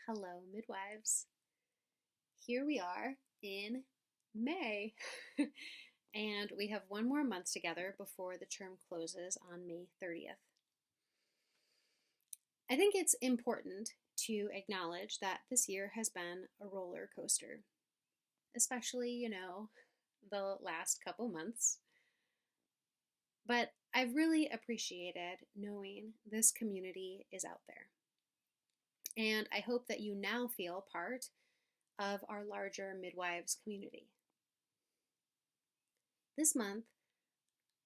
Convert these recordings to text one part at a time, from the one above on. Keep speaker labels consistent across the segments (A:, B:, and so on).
A: Hello, midwives. Here we are in May, and we have one more month together before the term closes on May 30th. I think it's important to acknowledge that this year has been a roller coaster, especially, the last couple months. But I've really appreciated knowing this community is out there. And I hope that you now feel part of our larger midwives community. This month,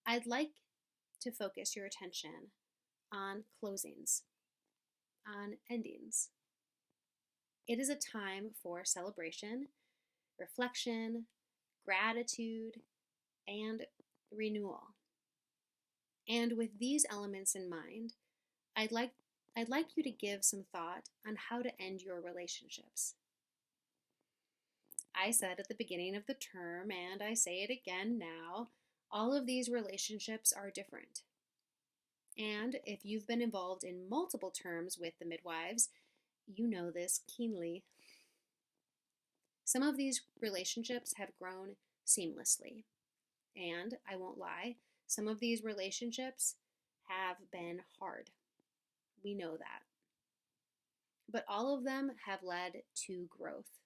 A: I'd like to focus your attention on closings, on endings. It is a time for celebration, reflection, gratitude, and renewal. And with these elements in mind, I'd like you to give some thought on how to end your relationships. I said at the beginning of the term, and I say it again now, all of these relationships are different. And if you've been involved in multiple terms with the midwives, you know this keenly. Some of these relationships have grown seamlessly. And I won't lie, some of these relationships have been hard. We know that. But all of them have led to growth.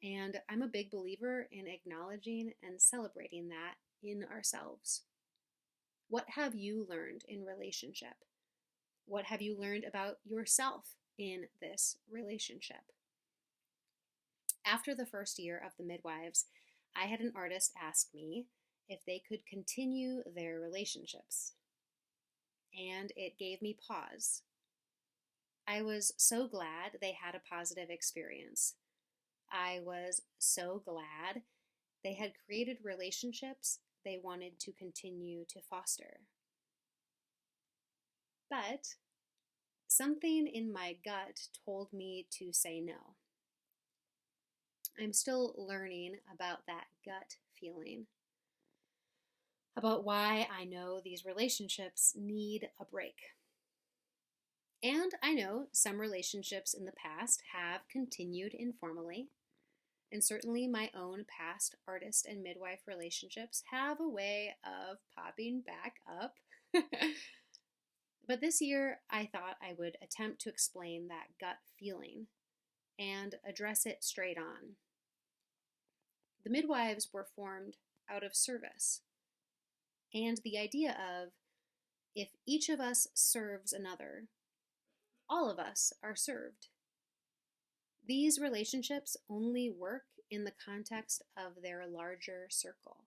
A: And I'm a big believer in acknowledging and celebrating that in ourselves. What have you learned in relationship? What have you learned about yourself in this relationship? After the first year of the midwives, I had an artist ask me if they could continue their relationships. And it gave me pause. I was so glad they had a positive experience. I was so glad they had created relationships they wanted to continue to foster. But something in my gut told me to say no. I'm still learning about that gut feeling, about why I know these relationships need a break. And I know some relationships in the past have continued informally, and certainly my own past artist and midwife relationships have a way of popping back up. But this year, I thought I would attempt to explain that gut feeling and address it straight on. The midwives were formed out of service, and the idea of if each of us serves another, all of us are served. These relationships only work in the context of their larger circle,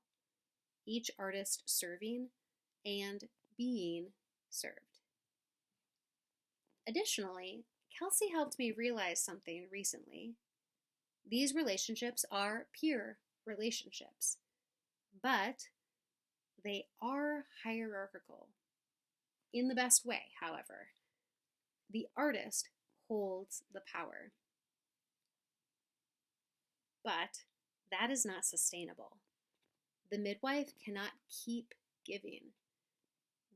A: each artist serving and being served. Additionally, Kelsey helped me realize something recently. These relationships are peer relationships, but they are hierarchical. In the best way, however. The artist holds the power. But that is not sustainable. The midwife cannot keep giving.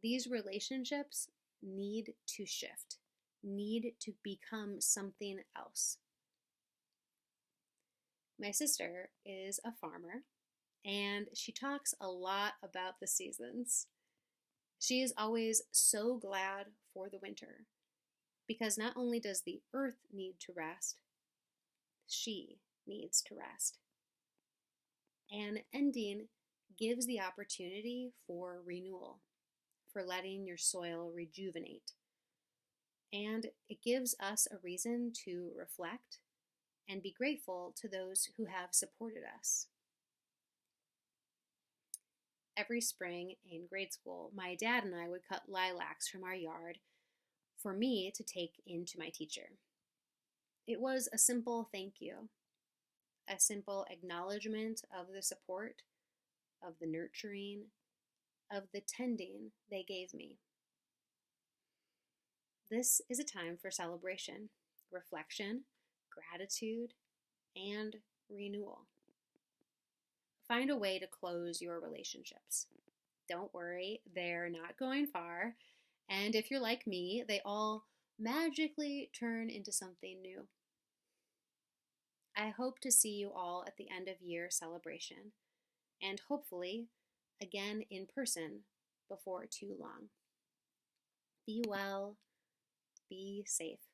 A: These relationships need to shift, need to become something else. My sister is a farmer, and she talks a lot about the seasons. She is always so glad for the winter, because not only does the earth need to rest, she needs to rest. And ending gives the opportunity for renewal, for letting your soil rejuvenate. And it gives us a reason to reflect and be grateful to those who have supported us. Every spring in grade school, my dad and I would cut lilacs from our yard for me to take into my teacher. It was a simple thank you, a simple acknowledgement of the support, of the nurturing, of the tending they gave me. This is a time for celebration, reflection, gratitude, and renewal. Find a way to close your relationships. Don't worry, they're not going far. And if you're like me, they all magically turn into something new. I hope to see you all at the end of year celebration, and hopefully again in person before too long. Be well, be safe.